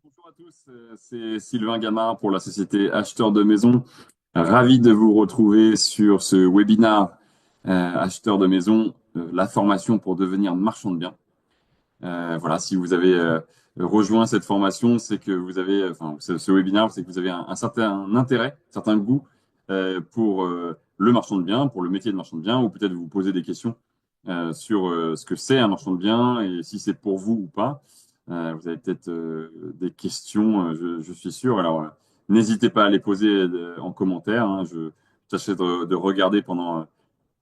Bonjour à tous, c'est Sylvain Gamard pour la société Acheteur de Maison. Ravi de vous retrouver sur ce webinaire Acheteur de Maison, la formation pour devenir marchand de biens. Voilà, si vous avez rejoint cette formation, c'est que vous avez, enfin, ce webinaire, c'est que vous avez un certain intérêt, un certain goût pour le marchand de biens, pour le métier de marchand de biens, ou peut-être vous poser des questions sur ce que c'est un marchand de biens et si c'est pour vous ou pas. Vous avez peut-être des questions, je suis sûr. Alors, n'hésitez pas à les poser en commentaire, hein. Je tâcherai de regarder pendant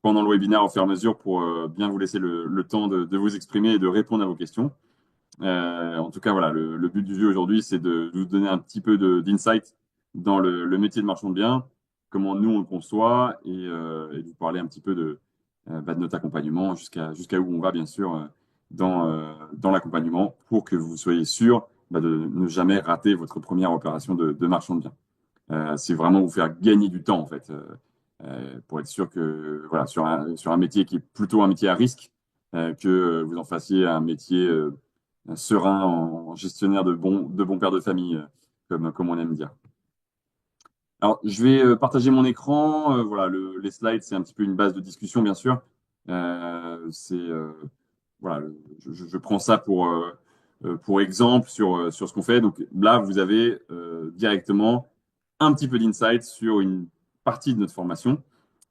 le webinaire au fur et à mesure pour bien vous laisser le temps de vous exprimer et de répondre à vos questions. En tout cas, voilà, le but du jeu aujourd'hui, c'est de vous donner un petit peu d'insight dans le métier de marchand de biens, comment nous on le conçoit et de vous parler un petit peu de notre accompagnement jusqu'à où on va, bien sûr, dans l'accompagnement pour que vous soyez sûr de ne jamais rater votre première opération de marchand de biens. C'est vraiment vous faire gagner du temps, en fait, pour être sûr que, voilà, sur un métier qui est plutôt un métier à risque, que vous en fassiez un métier serein en gestionnaire de bons pères de famille, comme on aime dire. Alors, je vais partager mon écran. Voilà, les slides, c'est un petit peu une base de discussion, bien sûr. Voilà, je prends ça pour exemple sur ce qu'on fait. Donc là, vous avez directement un petit peu d'insight sur une partie de notre formation.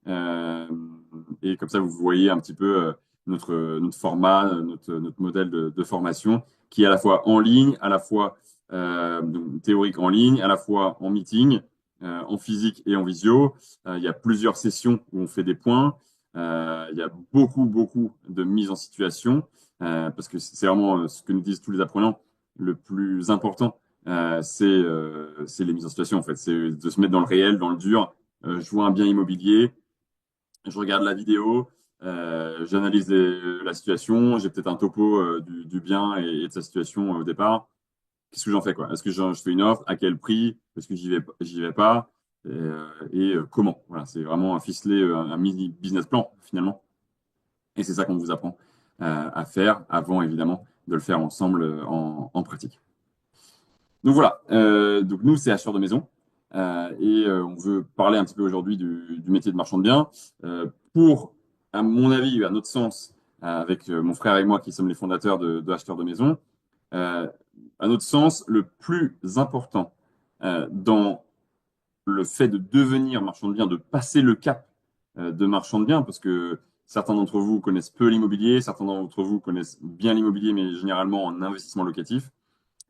Euh, et comme ça, vous voyez un petit peu notre format, notre modèle de formation, qui est à la fois en ligne, à la fois donc, théorique en ligne, à la fois en meeting, en physique et en visio. Il y a plusieurs sessions où on fait des points. Il y a beaucoup de mise en situation, parce que c'est vraiment ce que nous disent tous les apprenants, le plus important, c'est les mises en situation, en fait. C'est de se mettre dans le réel, dans le dur. Je vois un bien immobilier, je regarde la vidéo, j'analyse la situation, j'ai peut-être un topo du bien et de sa situation au départ. Qu'est-ce que j'en fais, quoi? Est-ce que je fais une offre? À quel prix? Est-ce que j'y vais pas? Comment? Voilà, c'est vraiment un ficeler, un mini business plan finalement. Et c'est ça qu'on vous apprend à faire avant évidemment de le faire ensemble en pratique. Donc voilà, donc nous c'est acheteur de maison on veut parler un petit peu aujourd'hui du métier de marchand de biens pour, à mon avis, à notre sens, avec mon frère et moi qui sommes les fondateurs de acheteurs de maison, euh, à notre sens, le plus important dans le fait de devenir marchand de biens, de passer le cap de marchand de biens, parce que certains d'entre vous connaissent peu l'immobilier, certains d'entre vous connaissent bien l'immobilier, mais généralement en investissement locatif.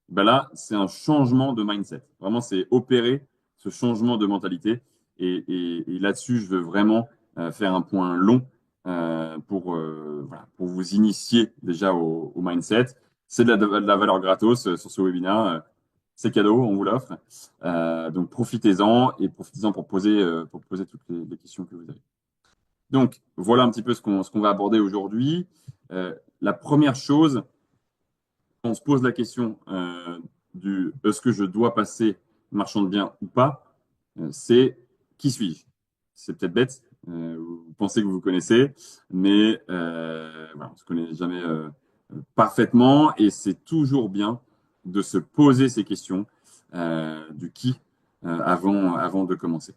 Ben là, c'est un changement de mindset. Vraiment, c'est opérer ce changement de mentalité. Et là-dessus, je veux vraiment faire un point long voilà, pour vous initier déjà au mindset. C'est de la valeur gratos sur ce webinaire. C'est cadeau, on vous l'offre. Donc profitez-en et profitez-en pour poser toutes les questions que vous avez. Donc voilà un petit peu ce qu'on va aborder aujourd'hui. La première chose, on se pose la question du est-ce que je dois passer marchand de biens ou pas, c'est qui suis-je? C'est peut-être bête, vous pensez que vous vous connaissez, mais voilà, on ne se connaît jamais parfaitement et c'est toujours bien de se poser ces questions du qui avant de commencer.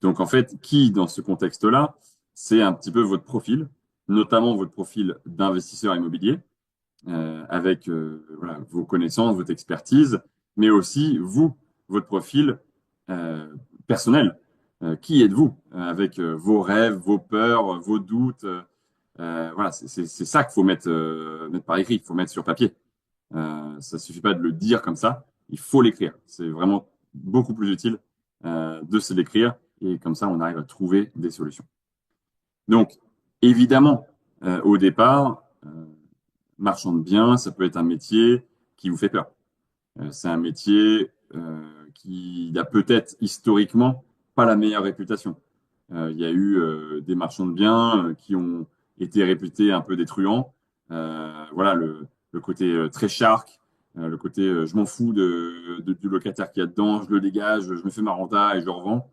Donc en fait, qui dans ce contexte-là, c'est un petit peu votre profil, notamment votre profil d'investisseur immobilier avec voilà, vos connaissances, votre expertise, mais aussi vous, votre profil euh, personnel. Qui êtes-vous avec vos rêves, vos peurs, vos doutes. Voilà, c'est ça qu'il faut mettre par écrit, il faut mettre sur papier. Ça suffit pas de le dire comme ça, il faut l'écrire. C'est vraiment beaucoup plus utile de se l'écrire et comme ça on arrive à trouver des solutions. Donc, évidemment, au départ, marchand de biens, ça peut être un métier qui vous fait peur. C'est un métier qui a peut-être historiquement pas la meilleure réputation. Il y a eu des marchands de biens qui ont été réputés un peu des truands. Voilà, le côté très shark, le côté je m'en fous du locataire qui y a dedans, je le dégage, je me fais ma renta et je le revends.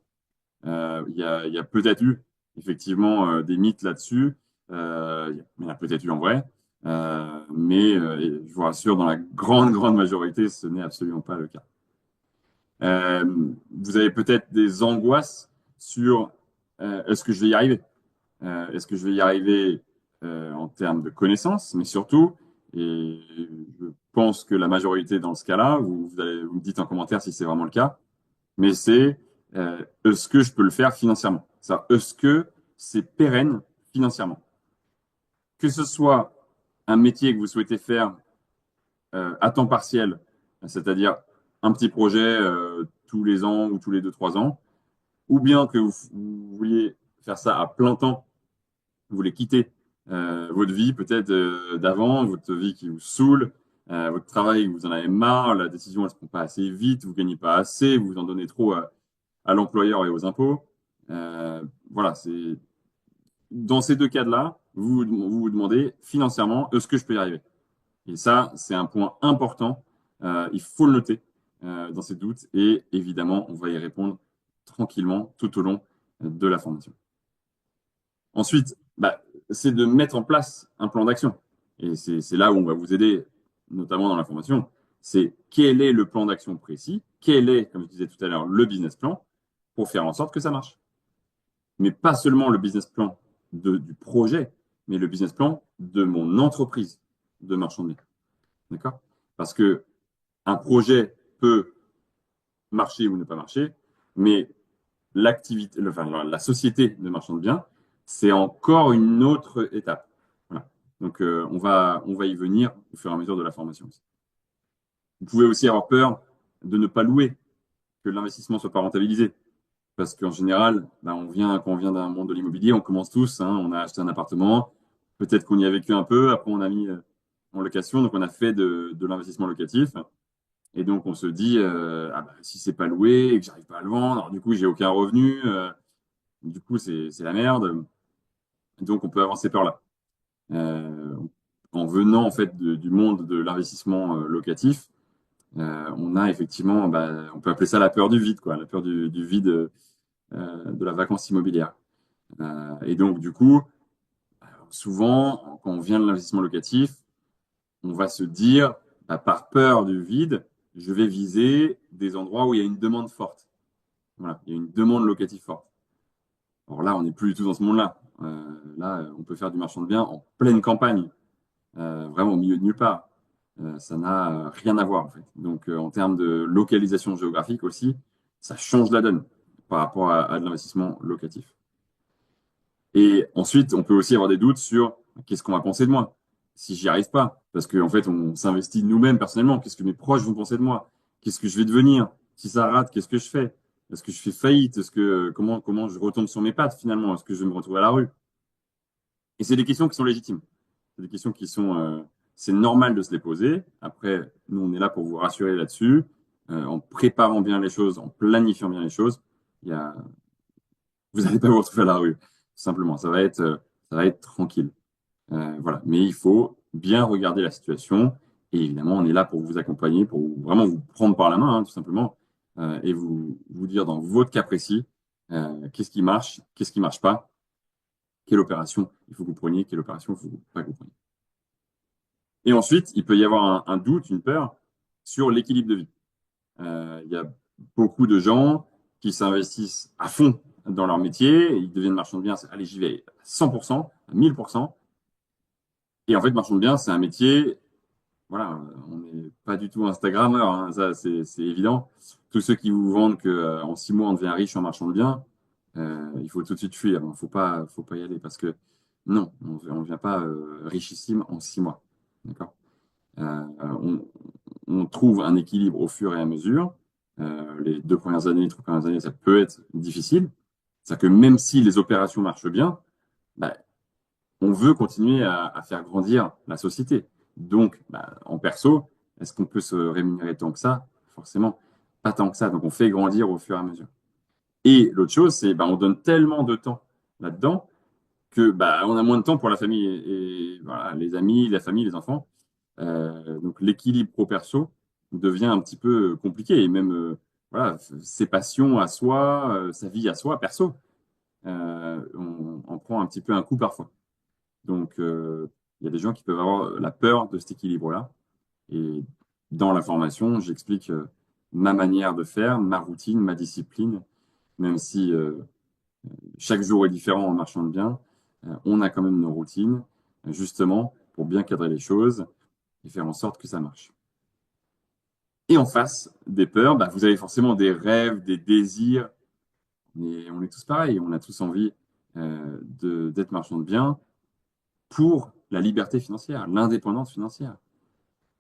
Il y a peut-être eu effectivement des mythes là-dessus. Il y en a peut-être eu en vrai. Mais je vous rassure, dans la grande, grande majorité, ce n'est absolument pas le cas. Vous avez peut-être des angoisses sur est-ce que je vais y arriver? Est-ce que je vais y arriver en termes de connaissances, mais surtout, et je pense que la majorité dans ce cas-là, vous me dites en commentaire si c'est vraiment le cas, mais c'est est-ce que je peux le faire financièrement? Est-ce que c'est pérenne financièrement? Que ce soit un métier que vous souhaitez faire à temps partiel, c'est-à-dire un petit projet tous les ans ou tous les 2, 3 ans, ou bien que vous vouliez faire ça à plein temps, vous voulez quitter votre vie peut-être d'avant, votre vie qui vous saoule, votre travail, vous en avez marre, la décision elle se prend pas assez vite, vous gagnez pas assez, vous en donnez trop à l'employeur et aux impôts. Voilà, c'est dans ces deux cas-là, vous demandez financièrement, est-ce que je peux y arriver? Et ça, c'est un point important. Il faut le noter dans ces doutes et évidemment, on va y répondre tranquillement tout au long de la formation. Ensuite, c'est de mettre en place un plan d'action. Et c'est là où on va vous aider, notamment dans la formation. C'est quel est le plan d'action précis, quel est, comme je disais tout à l'heure, le business plan pour faire en sorte que ça marche. Mais pas seulement le business plan du projet, mais le business plan de mon entreprise de marchand de biens. D'accord? Parce que un projet peut marcher ou ne pas marcher, mais l'activité, enfin, la société de marchand de biens, c'est encore une autre étape. Voilà. Donc, on va y venir au fur et à mesure de la formation aussi. Vous pouvez aussi avoir peur de ne pas louer, que l'investissement soit pas rentabilisé. Parce qu'en général, quand on vient d'un monde de l'immobilier, on commence tous, hein, on a acheté un appartement, peut-être qu'on y a vécu un peu, après on a mis en location, donc on a fait de l'investissement locatif. Et donc, on se dit, si c'est pas loué et que j'arrive pas à le vendre, alors du coup, j'ai aucun revenu, du coup, c'est la merde. Donc, on peut avoir ces peurs-là. Euh, En venant, en fait, du monde de l'investissement locatif, on a effectivement, on peut appeler ça la peur du vide, quoi, la peur du vide de la vacance immobilière. Et donc, du coup, souvent, quand on vient de l'investissement locatif, on va se dire, par peur du vide, je vais viser des endroits où il y a une demande forte. Voilà, il y a une demande locative forte. Alors là, on n'est plus du tout dans ce monde-là. Là, on peut faire du marchand de biens en pleine campagne, vraiment au milieu de nulle part. Ça n'a rien à voir, en fait. Donc, en termes de localisation géographique aussi, ça change la donne par rapport à de l'investissement locatif. Et ensuite, on peut aussi avoir des doutes sur qu'est-ce qu'on va penser de moi si j'y arrive pas. Parce qu'en fait, on s'investit nous-mêmes personnellement. Qu'est-ce que mes proches vont penser de moi? Qu'est-ce que je vais devenir? Si ça rate, qu'est-ce que je fais? Est-ce que je fais faillite? Comment je retombe sur mes pattes finalement? Est-ce que je vais me retrouver à la rue? Et c'est des questions qui sont légitimes. C'est des questions qui sont, c'est normal de se les poser. Après, nous, on est là pour vous rassurer là-dessus, en préparant bien les choses, en planifiant bien les choses. Il y a, vous n'allez pas vous retrouver à la rue, tout simplement. Ça va être tranquille. Voilà. Mais il faut bien regarder la situation. Et évidemment, on est là pour vous accompagner, pour vraiment vous prendre par la main, hein, tout simplement, et vous dire dans votre cas précis, qu'est-ce qui marche pas, quelle opération il faut que vous preniez, quelle opération il faut pas que vous preniez. Et ensuite, il peut y avoir un doute, une peur sur l'équilibre de vie. Il y a beaucoup de gens qui s'investissent à fond dans leur métier, ils deviennent marchands de biens, allez, j'y vais à 100%, à 1000%. Et en fait, marchand de biens, c'est un métier, voilà, on n'est pas du tout Instagrammeur, hein, ça c'est évident. Tous ceux qui vous vendent que en 6 mois on devient riche en marchand de biens, il faut tout de suite fuir. Il faut pas y aller parce que non, on ne vient pas richissime en 6 mois. D'accord? On, on trouve un équilibre au fur et à mesure. Les 2 premières années, les 3 premières années, ça peut être difficile. C'est-à-dire que même si les opérations marchent bien, bah, on veut continuer à faire grandir la société. Donc, en perso, est-ce qu'on peut se rémunérer tant que ça? Forcément, pas tant que ça. Donc, on fait grandir au fur et à mesure. Et l'autre chose, c'est on donne tellement de temps là-dedans que on a moins de temps pour la famille et voilà, les amis, la famille, les enfants. Donc l'équilibre pro-perso devient un petit peu compliqué et même voilà, ses passions à soi, sa vie à soi, perso, on prend un petit peu un coup parfois. Donc Il y a des gens qui peuvent avoir la peur de cet équilibre-là. Et dans la formation, j'explique ma manière de faire, ma routine, ma discipline, même si chaque jour est différent en marchant de bien, on a quand même nos routines, justement, pour bien cadrer les choses et faire en sorte que ça marche. Et en face des peurs, bah, vous avez forcément des rêves, des désirs. Mais on est tous pareils, on a tous envie d'être marchand de biens pour la liberté financière, l'indépendance financière,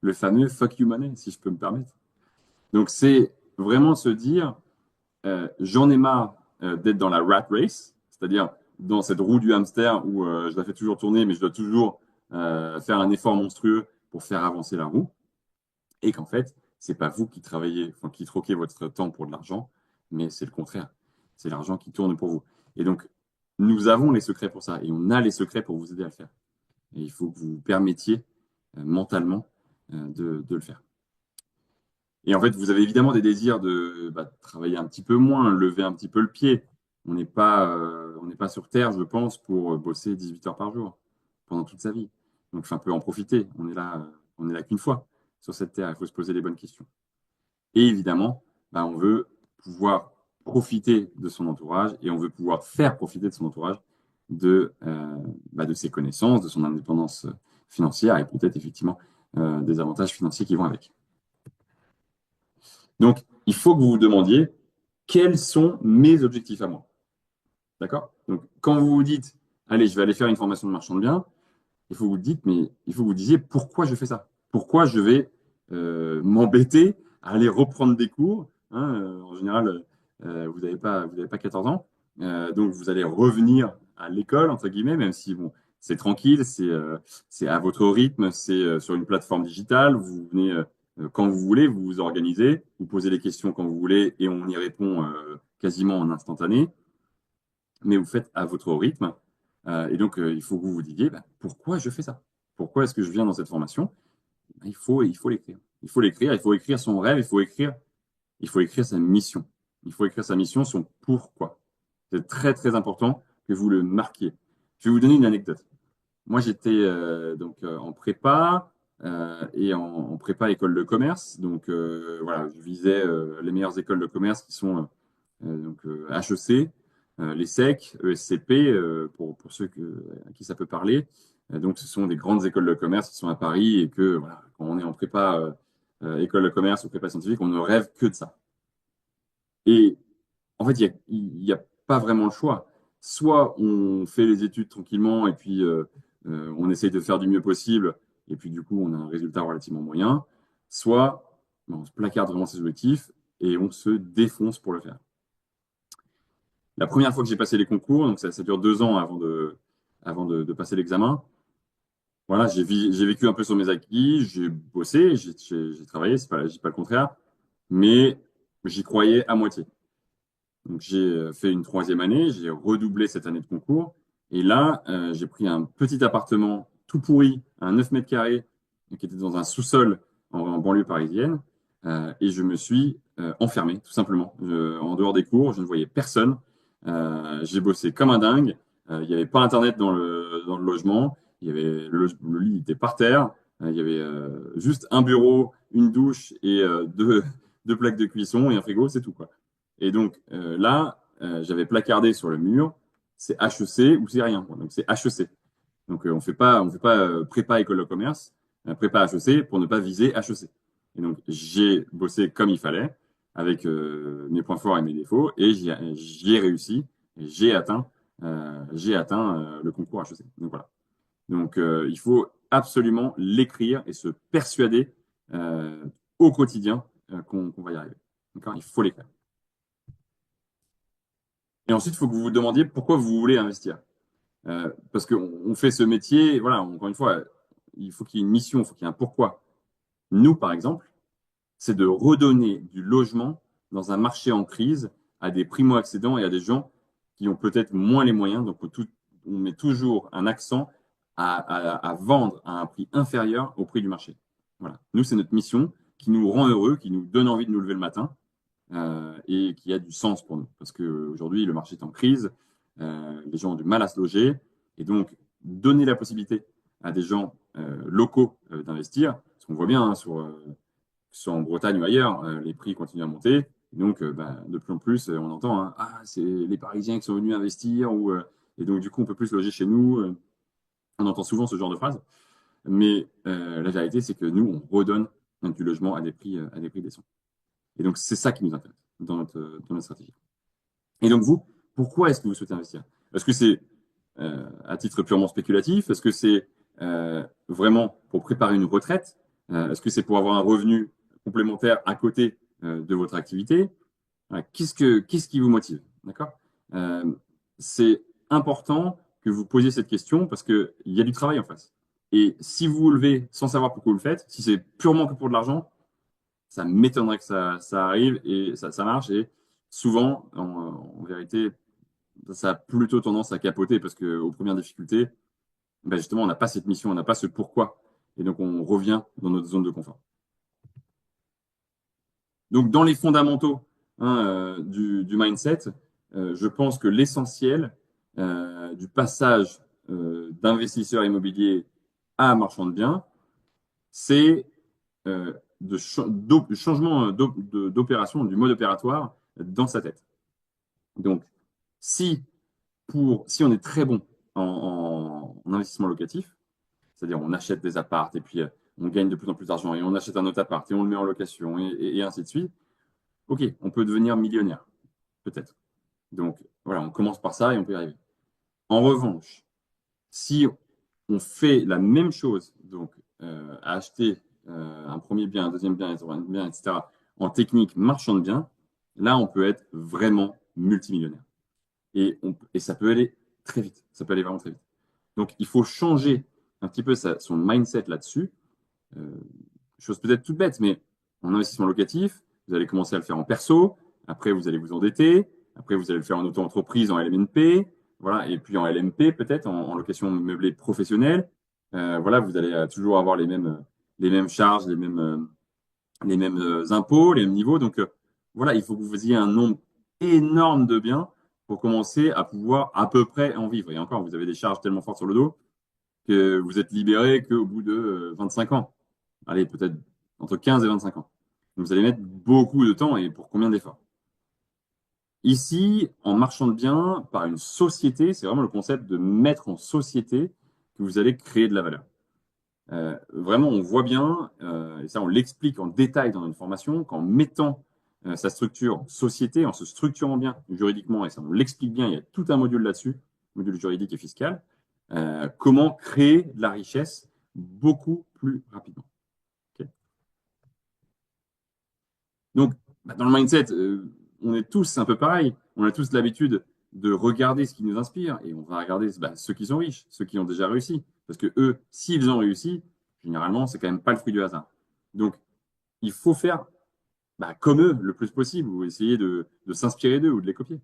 le fameux fuck you money, si je peux me permettre. Donc c'est vraiment se dire, j'en ai marre d'être dans la rat race, c'est-à-dire dans cette roue du hamster où je la fais toujours tourner, mais je dois toujours faire un effort monstrueux pour faire avancer la roue, et qu'en fait, c'est pas vous qui travaillez, enfin, qui troquez votre temps pour de l'argent, mais c'est le contraire. C'est l'argent qui tourne pour vous. Et donc, nous avons les secrets pour ça, et on a les secrets pour vous aider à le faire. Et il faut que vous vous permettiez mentalement de le faire. Et en fait, vous avez évidemment des désirs de travailler un petit peu moins, lever un petit peu le pied. On n'est pas sur Terre, je pense, pour bosser 18 heures par jour pendant toute sa vie. Donc, il faut un peu en profiter. On est là qu'une fois sur cette Terre. Il faut se poser les bonnes questions. Et évidemment, on veut pouvoir profiter de son entourage et on veut pouvoir faire profiter de son entourage de ses connaissances, de son indépendance financière et peut-être effectivement des avantages financiers qui vont avec. Donc, il faut que vous vous demandiez quels sont mes objectifs à moi. D'accord? Donc, quand vous vous dites, allez, je vais aller faire une formation de marchand de biens, il faut que vous dites, mais il faut que vous disiez pourquoi je fais ça. Pourquoi je vais m'embêter à aller reprendre des cours. Hein, en général, vous n'avez pas 14 ans. Donc, vous allez revenir à l'école, entre guillemets, même si bon, c'est tranquille, c'est à votre rythme, c'est sur une plateforme digitale. Vous venez quand vous voulez, vous vous organisez, vous posez les questions quand vous voulez et on y répond quasiment en instantané. Mais vous faites à votre rythme. Et donc, il faut que vous vous disiez pourquoi je fais ça? Pourquoi est-ce que je viens dans cette formation? Il faut l'écrire. Il faut l'écrire, il faut écrire son rêve, il faut écrire sa mission. Il faut écrire sa mission, son pourquoi. C'est très, très important que vous le marquiez. Je vais vous donner une anecdote. Moi, j'étais en prépa et en prépa école de commerce. Donc, voilà, je visais les meilleures écoles de commerce qui sont HEC, les SEC, ESCP, pour ceux à qui ça peut parler. Donc, ce sont des grandes écoles de commerce qui sont à Paris et que, voilà, quand on est en prépa école de commerce ou prépa scientifique, on ne rêve que de ça. Et en fait, il y a pas vraiment le choix. Soit on fait les études tranquillement et puis on essaye de faire du mieux possible et puis du coup, on a un résultat relativement moyen. Soit on se placarde vraiment ses objectifs et on se défonce pour le faire. La première fois que j'ai passé les concours, donc ça dure 2 ans avant de passer l'examen. Voilà, j'ai vécu un peu sur mes acquis, j'ai bossé, j'ai travaillé, je dis pas le contraire, mais j'y croyais à moitié. Donc j'ai fait une troisième année, j'ai redoublé cette année de concours, et là j'ai pris un petit appartement tout pourri, un 9 mètres carrés, qui était dans un sous-sol en banlieue parisienne, et je me suis enfermé, tout simplement. En dehors des cours, je ne voyais personne. J'ai bossé comme un dingue. Il n'y avait pas Internet dans le logement. Il y avait le lit était par terre. Il y avait juste un bureau, une douche et deux plaques de cuisson et un frigo, c'est tout, quoi. Et donc là, j'avais placardé sur le mur, c'est HEC ou c'est rien, quoi. Donc c'est HEC. Donc on fait pas prépa école de commerce, prépa HEC pour ne pas viser HEC. Et donc j'ai bossé comme il fallait, avec mes points forts et mes défauts, et j'y ai réussi, et j'ai atteint le concours HEC. Donc voilà. Donc il faut absolument l'écrire et se persuader au quotidien qu'on va y arriver. D'accord? Il faut l'écrire. Et ensuite, il faut que vous vous demandiez pourquoi vous voulez investir. Parce qu'on fait ce métier, voilà, encore une fois, il faut qu'il y ait une mission, il faut qu'il y ait un pourquoi. Nous, par exemple, c'est de redonner du logement dans un marché en crise à des primo-accédants et à des gens qui ont peut-être moins les moyens. Donc, on met toujours un accent à vendre à un prix inférieur au prix du marché. Voilà. Nous, c'est notre mission qui nous rend heureux, qui nous donne envie de nous lever le matin et qui a du sens pour nous. Parce qu'aujourd'hui, le marché est en crise, les gens ont du mal à se loger. Et donc, donner la possibilité à des gens locaux d'investir. Parce qu'on voit bien que ce soit en Bretagne ou ailleurs, les prix continuent à monter. Et donc, de plus en plus, on entend, hein, ah, c'est les Parisiens qui sont venus investir, et donc du coup, on peut plus se loger chez nous. On entend souvent ce genre de phrases. Mais la vérité, c'est que nous, on redonne du logement à des prix décents. Et donc, c'est ça qui nous intéresse dans notre stratégie. Et donc, vous, pourquoi est-ce que vous souhaitez investir? Est-ce que c'est à titre purement spéculatif? Est-ce que c'est vraiment pour préparer une retraite? Est-ce que c'est pour avoir un revenu complémentaire à côté de votre activité? Qu'est-ce qui vous motive? D'accord? Euh, c'est important que vous posiez cette question parce qu'il y a du travail en face. Et si vous vous levez sans savoir pourquoi vous le faites, si c'est purement que pour de l'argent, ça m'étonnerait que ça arrive et ça marche. Et souvent, en vérité, ça a plutôt tendance à capoter parce qu'aux premières difficultés, ben justement, on n'a pas cette mission, on n'a pas ce pourquoi. Et donc, on revient dans notre zone de confort. Donc, dans les fondamentaux du mindset, je pense que l'essentiel du passage d'investisseur immobilier à marchand de biens, c'est changement d'opération, du mode opératoire dans sa tête. Donc, si, si on est très bon en investissement locatif, c'est-à-dire on achète des apparts et puis on gagne de plus en plus d'argent et on achète un autre appart et on le met en location et ainsi de suite, ok, on peut devenir millionnaire, peut-être. Donc voilà, on commence par ça et on peut y arriver. En revanche, si on fait la même chose, donc acheter un premier bien, un deuxième bien, un troisième bien, etc., en technique marchand de biens, là, on peut être vraiment multimillionnaire. Et ça peut aller très vite. Ça peut aller vraiment très vite. Donc, il faut changer un petit peu son mindset là-dessus. Euh, chose peut-être toute bête, mais en investissement locatif, vous allez commencer à le faire en perso. Après, vous allez vous endetter. Après, vous allez le faire en auto-entreprise, en LMNP. Voilà. Et puis en LMP, peut-être, en location meublée professionnelle. Voilà, vous allez toujours avoir les mêmes charges, les mêmes impôts, les mêmes niveaux. Donc, voilà, il faut que vous faisiez un nombre énorme de biens pour commencer à pouvoir à peu près en vivre. Et encore, vous avez des charges tellement fortes sur le dos que vous êtes libéré qu'au bout de 25 ans. Allez, peut-être entre 15 et 25 ans. Donc, vous allez mettre beaucoup de temps et pour combien d'efforts? Ici, en marchand de biens par une société, c'est vraiment le concept de mettre en société que vous allez créer de la valeur. Vraiment, on voit bien, et ça on l'explique en détail dans notre formation, qu'en mettant sa structure société, en se structurant bien juridiquement, et ça on l'explique bien, il y a tout un module là-dessus, module juridique et fiscal, comment créer de la richesse beaucoup plus rapidement. Okay. Donc, dans le mindset, on est tous un peu pareil. On a tous l'habitude de regarder ce qui nous inspire et on va regarder ceux qui sont riches, ceux qui ont déjà réussi. Parce que eux, s'ils ont réussi, généralement, c'est quand même pas le fruit du hasard. Donc, il faut faire comme eux le plus possible ou essayer de s'inspirer d'eux ou de les copier.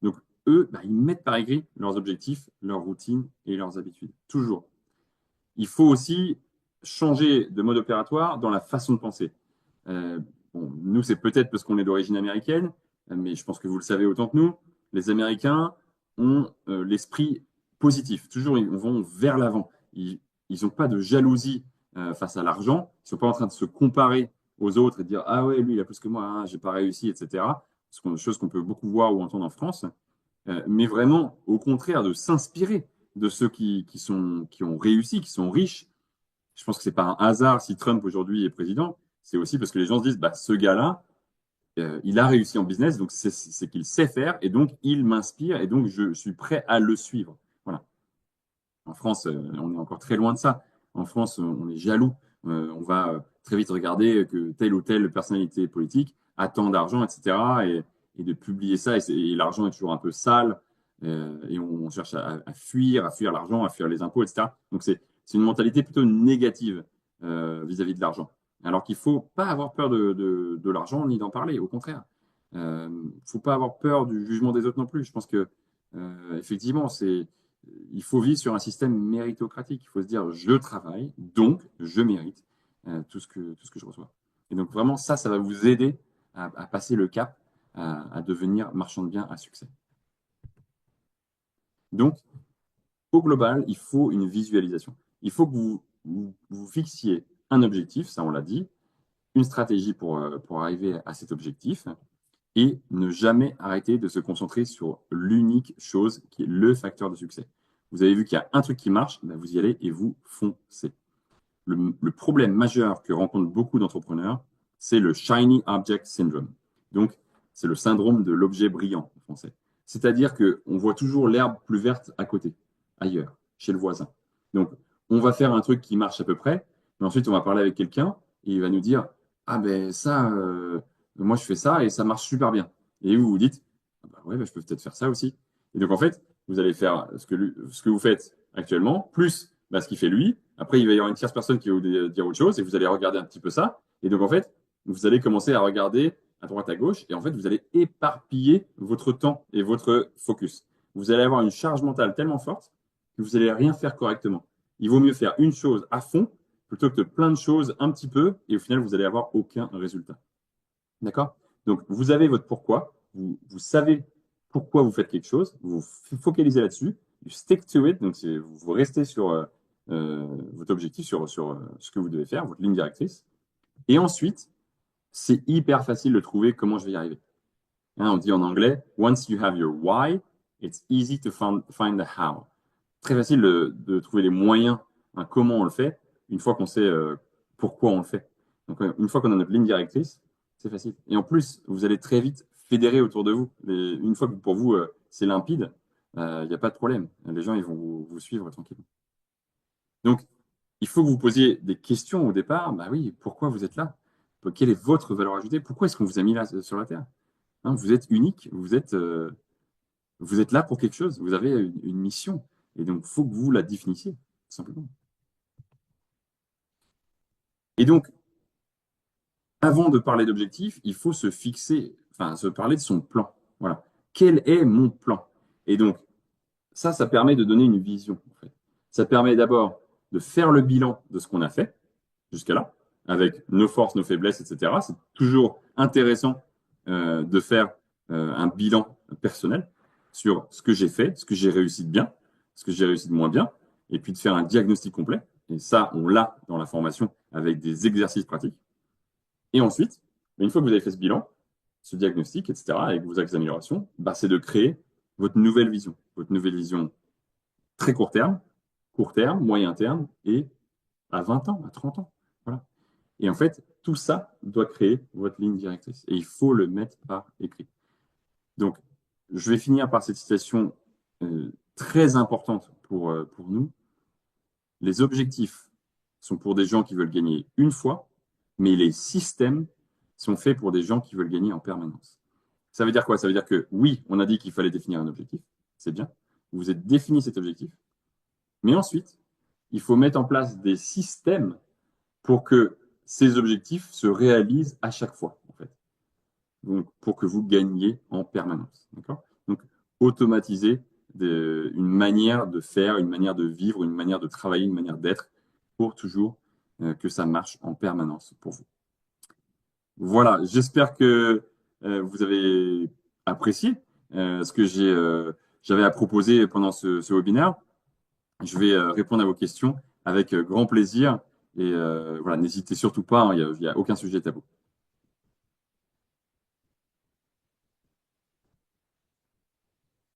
Donc, eux, ils mettent par écrit leurs objectifs, leurs routines et leurs habitudes. Toujours. Il faut aussi changer de mode opératoire dans la façon de penser. Euh, bon, nous, c'est peut-être parce qu'on est d'origine américaine, mais je pense que vous le savez autant que nous. Les Américains ont l'esprit positif. Toujours, ils vont vers l'avant. Ils n'ont pas de jalousie face à l'argent. Ils ne sont pas en train de se comparer aux autres et de dire ah ouais, lui, il a plus que moi, hein, j'ai pas réussi, etc. Chose qu'on peut beaucoup voir ou entendre en France. Mais vraiment, au contraire, de s'inspirer de ceux qui ont réussi, qui sont riches. Je pense que c'est pas un hasard si Trump aujourd'hui est président. C'est aussi parce que les gens se disent, ce gars-là, il a réussi en business, donc c'est qu'il sait faire, et donc il m'inspire, et donc je suis prêt à le suivre. Voilà. En France, on est encore très loin de ça. En France, on est jaloux. On va très vite regarder que telle ou telle personnalité politique a tant d'argent, etc. Et de publier ça, et l'argent est toujours un peu sale, et on cherche à fuir l'argent, à fuir les impôts, etc. Donc c'est une mentalité plutôt négative vis-à-vis de l'argent. Alors qu'il faut pas avoir peur de l'argent ni d'en parler, au contraire. Faut pas avoir peur du jugement des autres non plus. Je pense que effectivement, il faut vivre sur un système méritocratique. Il faut se dire, je travaille, donc je mérite tout ce que je reçois. Et donc vraiment, ça va vous aider à passer le cap, à devenir marchand de biens à succès. Donc, au global, il faut une visualisation. il faut que vous fixiez un objectif, ça on l'a dit, une stratégie pour arriver à cet objectif et ne jamais arrêter de se concentrer sur l'unique chose qui est le facteur de succès. Vous avez vu qu'il y a un truc qui marche, ben vous y allez et vous foncez. Le problème majeur que rencontrent beaucoup d'entrepreneurs, c'est le shiny object syndrome. Donc, c'est le syndrome de l'objet brillant en français. C'est-à-dire qu'on voit toujours l'herbe plus verte à côté, ailleurs, chez le voisin. Donc, on va faire un truc qui marche à peu près, mais ensuite, on va parler avec quelqu'un et il va nous dire, ah ben ça, moi je fais ça et ça marche super bien. Et vous vous dites, ah bah ouais, bah, je peux peut-être faire ça aussi. Et donc, en fait, vous allez faire ce que vous faites actuellement, plus bah, ce qu'il fait lui. Après, il va y avoir une tierce personne qui va vous dire autre chose et vous allez regarder un petit peu ça. Et donc, en fait, vous allez commencer à regarder à droite, à gauche et en fait, vous allez éparpiller votre temps et votre focus. Vous allez avoir une charge mentale tellement forte que vous n'allez rien faire correctement. Il vaut mieux faire une chose à fond plutôt que plein de choses un petit peu et au final, vous allez avoir aucun résultat. D'accord? Donc, vous avez votre pourquoi, vous savez pourquoi vous faites quelque chose, vous vous focalisez là-dessus, you stick to it, donc vous restez sur votre objectif, sur ce que vous devez faire, votre ligne directrice. Et ensuite, c'est hyper facile de trouver comment je vais y arriver. Hein, on dit en anglais, once you have your why, it's easy to find the how. Très facile de trouver les moyens, hein, comment on le fait, une fois qu'on sait pourquoi on le fait. Donc, une fois qu'on a notre ligne directrice, c'est facile. Et en plus, vous allez très vite fédérer autour de vous. Une fois que pour vous, c'est limpide, il n'y a pas de problème. Les gens, ils vont vous suivre tranquillement. Donc, il faut que vous posiez des questions au départ. Bah oui, pourquoi vous êtes là? Quelle est votre valeur ajoutée? Pourquoi est-ce qu'on vous a mis là sur la Terre? Hein, vous êtes unique, vous êtes là pour quelque chose, vous avez une mission. Et donc, il faut que vous la définissiez, tout simplement. Et donc, avant de parler d'objectifs, il faut se fixer, enfin, se parler de son plan. Voilà. Quel est mon plan? Et donc, ça permet de donner une vision, en fait. Ça permet d'abord de faire le bilan de ce qu'on a fait jusqu'à là, avec nos forces, nos faiblesses, etc. C'est toujours intéressant de faire un bilan personnel sur ce que j'ai fait, ce que j'ai réussi de bien, ce que j'ai réussi de moins bien, et puis de faire un diagnostic complet. Et ça, on l'a dans la formation avec des exercices pratiques. Et ensuite, une fois que vous avez fait ce bilan, ce diagnostic, etc., avec vos axes d'amélioration, bah, c'est de créer votre nouvelle vision très court terme, moyen terme et à 20 ans, à 30 ans. Voilà. Et en fait, tout ça doit créer votre ligne directrice. Et il faut le mettre par écrit. Donc, je vais finir par cette citation très importante pour nous. Les objectifs sont pour des gens qui veulent gagner une fois, mais les systèmes sont faits pour des gens qui veulent gagner en permanence. Ça veut dire quoi? Ça veut dire que oui, on a dit qu'il fallait définir un objectif. C'est bien. Vous avez défini cet objectif. Mais ensuite, il faut mettre en place des systèmes pour que ces objectifs se réalisent à chaque fois, en fait. Donc, pour que vous gagniez en permanence. D'accord? Donc, automatiser une manière de faire, une manière de vivre, une manière de travailler, une manière d'être pour toujours que ça marche en permanence pour vous. Voilà, j'espère que vous avez apprécié ce que j'avais à proposer pendant ce webinaire. Je vais répondre à vos questions avec grand plaisir et voilà, n'hésitez surtout pas, hein, il y a aucun sujet tabou.